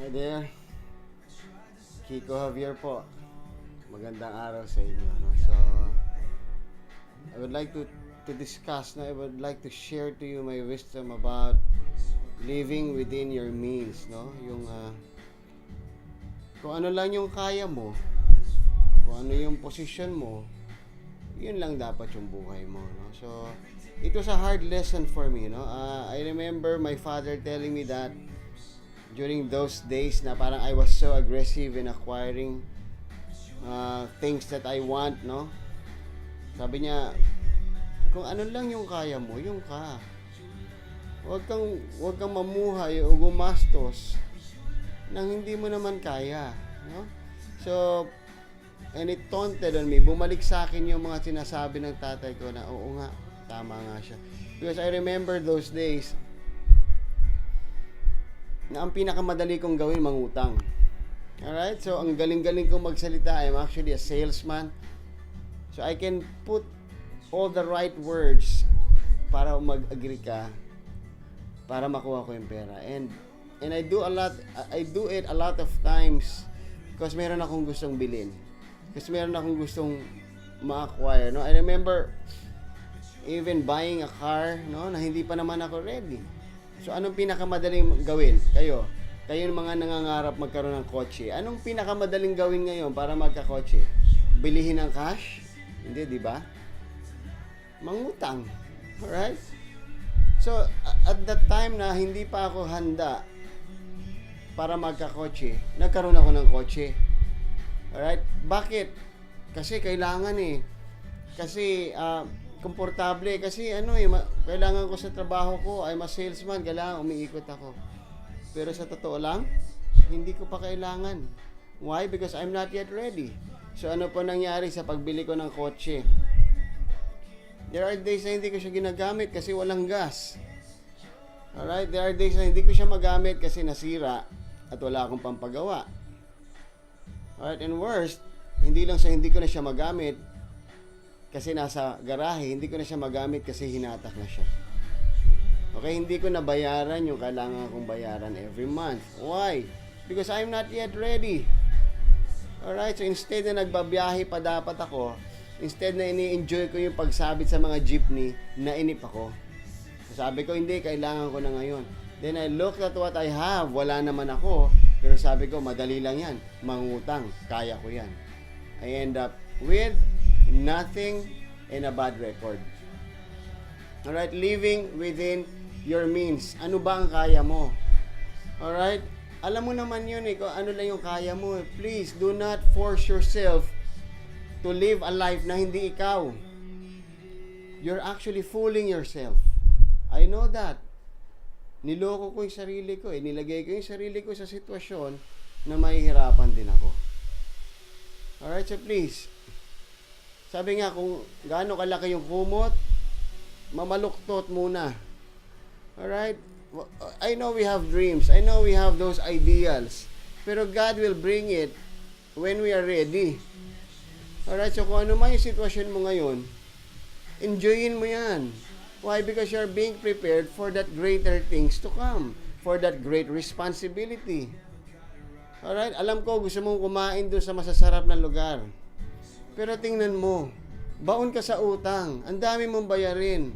Hi there, Kiko Javier po. Magandang araw sa inyo. No? So, I would like to discuss, no? I would like to share to you my wisdom about living within your means. No? Yung, kung ano lang yung kaya mo, kung ano yung posisyon mo, yun lang dapat yung buhay mo. No? So, it was a hard lesson for me. No? I remember my father telling me that during those days na parang I was so aggressive in acquiring things that I want, no? Sabi niya, kung ano lang yung kaya mo, yung ka. Huwag kang mamuhay o gumastos nang hindi mo naman kaya, no? So, and it taunted on me. Bumalik sa akin yung mga sinasabi ng tatay ko na, oo nga, tama nga siya. Because I remember those days na ang pinakamadali kong gawin, mangutang. Alright? So, ang galing-galing kong magsalita. I'm actually a salesman. So, I can put all the right words para mag-agree ka, para makuha ko yung pera. And I do it a lot of times because meron akong gustong bilhin. Kasi meron akong gustong ma-acquire. No? I remember even buying a car, no, na hindi pa naman ako ready. So, anong pinakamadaling gawin? Kayo yung mga nangangarap magkaroon ng kotse. Anong pinakamadaling gawin ngayon para magka-kotse? Bilihin ng cash? Hindi, di ba? Mangutang. Alright? So, at that time na hindi pa ako handa para magka-kotse, nagkaroon ako ng kotse. Alright? Bakit? Kasi kailangan eh. Kasi, komportable kasi kailangan ko sa trabaho ko, I'm a salesman, kailangan umiikot ako. Pero sa totoo lang, hindi ko pa kailangan. Why? Because I'm not yet ready. So ano po nangyari sa pagbili ko ng kotse? There are days na hindi ko siya ginagamit kasi walang gas. Alright? There are days na hindi ko siya magamit kasi nasira at wala akong pampagawa. Alright? And worst, hindi lang sa hindi ko na siya magamit kasi nasa garahe, hindi ko na siya magamit kasi hinatak na siya. Okay, hindi ko na bayaran yung kailangan kong bayaran every month. Why? Because I'm not yet ready. Alright, so instead na nagbabiyahe pa dapat ako, instead na ini-enjoy ko yung pagsabit sa mga jeepney, nainip ako. So sabi ko, hindi, kailangan ko na ngayon. Then I looked at what I have, wala naman ako, pero sabi ko, madali lang yan, mangutang, kaya ko yan. I end up with nothing and a bad record. Alright, living within your means. Ano ba ang kaya mo? Alright, alam mo naman yun eh, kung ano lang yung kaya mo. Please, do not force yourself to live a life na hindi ikaw. You're actually fooling yourself. I know that. Niloko ko yung sarili ko eh. Nilagay ko yung sarili ko sa sitwasyon na mahihirapan din ako. Alright, so please, sabi nga, kung gaano kalaki yung kumot, mamaluktot muna. Alright? I know we have dreams. I know we have those ideals. Pero God will bring it when we are ready. Alright? So kung ano man yung sitwasyon mo ngayon, enjoyin mo yan. Why? Because you're being prepared for that greater things to come. For that great responsibility. Alright? Alam ko, gusto mong kumain doon sa masasarap na lugar. Pero tingnan mo, baon ka sa utang, ang dami mong bayarin.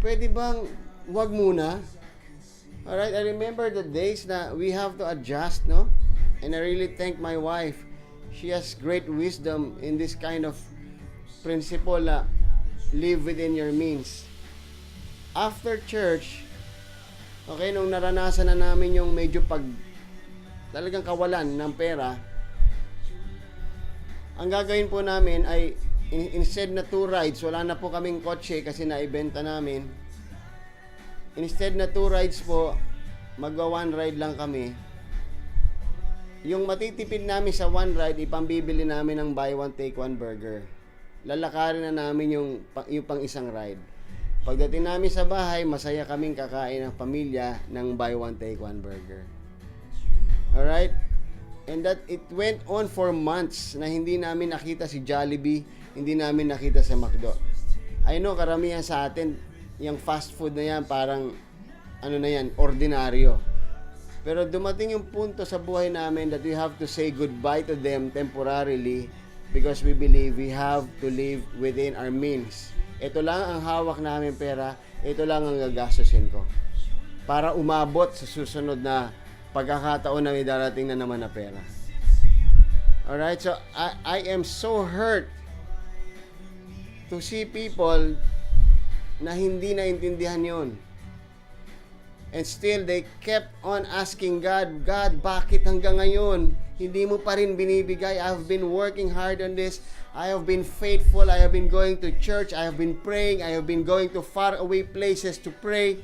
Pwede bang wag muna? Alright, I remember the days na we have to adjust, no? And I really thank my wife. She has great wisdom in this kind of principle na live within your means. After church, okay, nung naranasan na namin yung medyo talagang kawalan ng pera, ang gagawin po namin ay instead na 2 rides, wala na po kaming kotse kasi naibenta namin. Instead na 2 rides po, magwa 1 ride lang kami. Yung matitipid namin sa 1 ride, ipambibili namin ng buy one take one burger. Lalakarin na namin yung pang isang ride. Pagdating namin sa bahay, masaya kaming kakain ng pamilya ng buy one take one burger. Alright? And that it went on for months na hindi namin nakita si Jollibee, hindi namin nakita sa McDo. I know karamihan sa atin, yung fast food na yan, parang ano na yan, ordinaryo. Pero dumating yung punto sa buhay namin that we have to say goodbye to them temporarily because we believe we have to live within our means. Ito lang ang hawak namin pera, ito lang ang gagastusin ko. Para umabot sa susunod na pagkakataon na may darating na naman na pera. Alright, so I am so hurt to see people na hindi naintindihan yon. And still, they kept on asking God, God, bakit hanggang ngayon hindi mo pa rin binibigay? I have been working hard on this. I have been faithful. I have been going to church. I have been praying. I have been going to far away places to pray.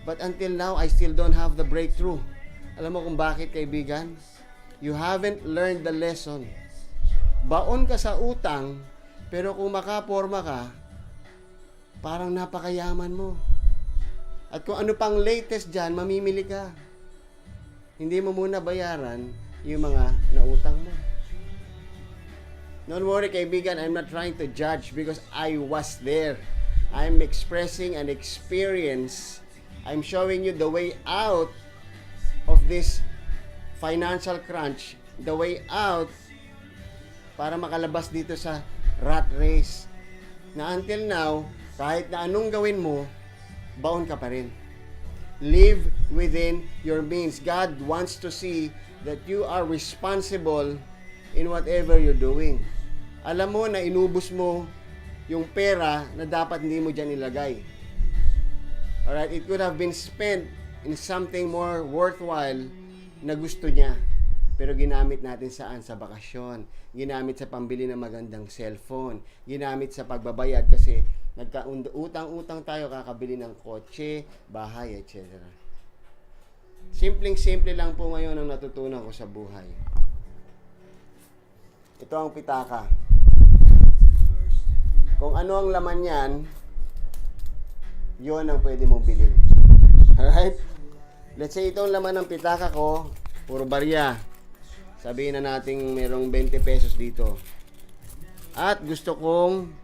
But until now, I still don't have the breakthrough. Alam mo kung bakit, kaibigan? You haven't learned the lesson. Baon ka sa utang, pero kung makaporma ka, parang napakayaman mo. At kung ano pang latest dyan, mamimili ka. Hindi mo muna bayaran yung mga nautang mo. Don't worry, kaibigan, I'm not trying to judge because I was there. I'm expressing an experience. I'm showing you the way out of this financial crunch, the way out para makalabas dito sa rat race. Na until now, kahit na anong gawin mo, baon ka pa rin. Live within your means. God wants to see that you are responsible in whatever you're doing. Alam mo na inubos mo yung pera na dapat hindi mo dyan ilagay. Alright, it could have been spent in something more worthwhile na gusto niya. Pero ginamit natin saan? Sa bakasyon. Ginamit sa pambili ng magandang cellphone. Ginamit sa pagbabayad kasi nagka-utang-utang tayo, kakabili ng kotse, bahay, etc. Simpleng-simple lang po ngayon ang natutunan ko sa buhay. Ito ang pitaka. Kung ano ang laman yan, yun ang pwede mong bilhin. Alright? Let's say ito ang laman ng pitaka ko, puro barya. Sabihin na natin merong 20 pesos dito. At gusto kong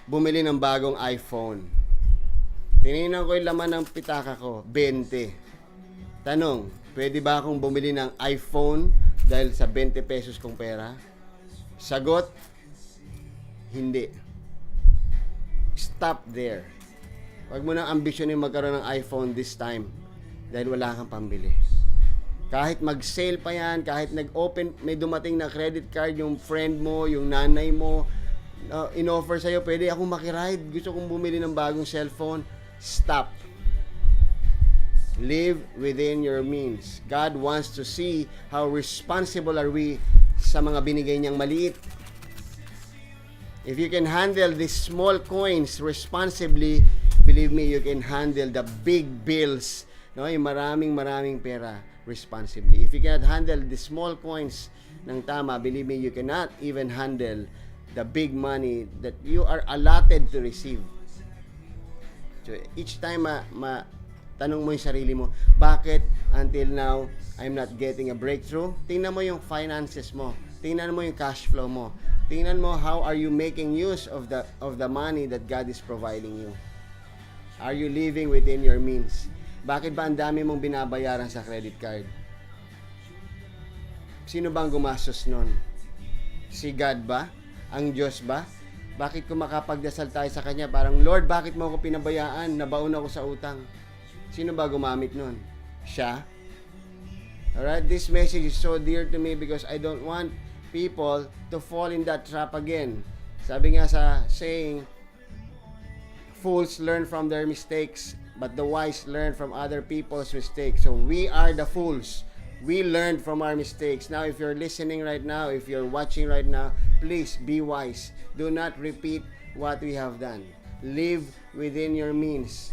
bumili ng bagong iPhone. Tinignan ko yung laman ng pitaka ko, 20. Tanong, pwede ba akong bumili ng iPhone dahil sa 20 pesos kong pera? Sagot, hindi. Stop there. Huwag mo nang ambisyonin magkaroon ng iPhone this time dahil wala kang pambili. Kahit mag-sale pa yan, kahit nag-open, may dumating na credit card, yung friend mo, yung nanay mo, in-offer sa'yo, pwede akong makiride, gusto kong bumili ng bagong cellphone. Stop. Live within your means. God wants to see how responsible are we sa mga binigay niyang maliit. If you can handle these small coins responsibly, believe me, you can handle the big bills, no? Yung maraming pera responsibly. If you cannot handle the small coins ng tama, believe me, you cannot even handle the big money that you are allotted to receive. So each time tanong mo yung sarili mo, bakit until now I'm not getting a breakthrough? Tingnan mo yung finances mo. Tingnan mo yung cash flow mo. Tingnan mo how are you making use of the money that God is providing you. Are you living within your means? Bakit ba ang dami mong binabayaran sa credit card? Sino bang gumastos nun? Si God ba? Ang Diyos ba? Bakit kung makapagdasal tayo sa Kanya, parang, Lord, bakit mo ako pinabayaan? Nabaon ako sa utang. Sino ba gumamit nun? Siya? Alright, this message is so dear to me because I don't want people to fall in that trap again. Sabi nga sa saying, fools learn from their mistakes, but the wise learn from other people's mistakes. So we are the fools. We learned from our mistakes. Now, if you're listening right now, if you're watching right now, please be wise. Do not repeat what we have done. Live within your means.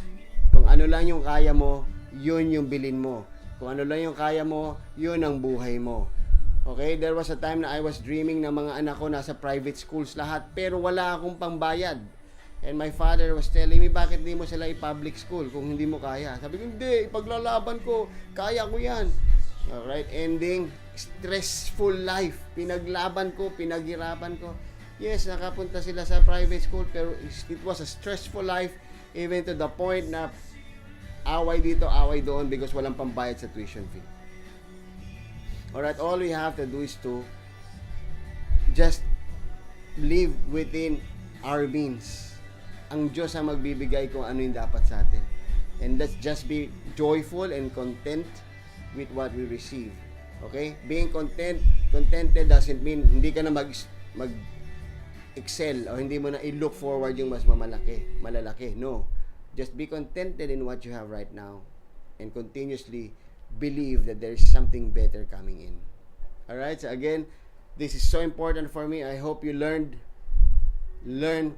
Kung ano lang yung kaya mo, yun yung bilin mo. Kung ano lang yung kaya mo, yun ang buhay mo. Okay? There was a time na I was dreaming na mga anak ko nasa private schools lahat, pero wala akong pangbayad. And my father was telling me, bakit hindi mo sila i-public school kung hindi mo kaya? Sabi ko, hindi, ipaglalaban ko, kaya ko yan. Alright, ending, stressful life. Pinaglaban ko, pinaghirapan ko. Yes, nakapunta sila sa private school, pero it was a stressful life, even to the point na away dito, away doon because walang pambayad sa tuition fee. Alright, all we have to do is to just live within our means. Ang Diyos ang magbibigay kung ano yung dapat sa atin. And let's just be joyful and content with what we receive. Okay? Being contented doesn't mean hindi ka na excel o hindi mo na i-look forward yung mas malalaki. No. Just be contented in what you have right now and continuously believe that there is something better coming in. Alright? So again, this is so important for me. I hope you learn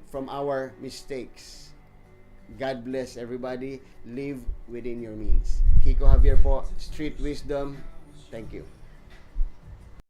from our mistakes. God bless everybody. Live within your means. Kiko Javier po, Street Wisdom. Thank you.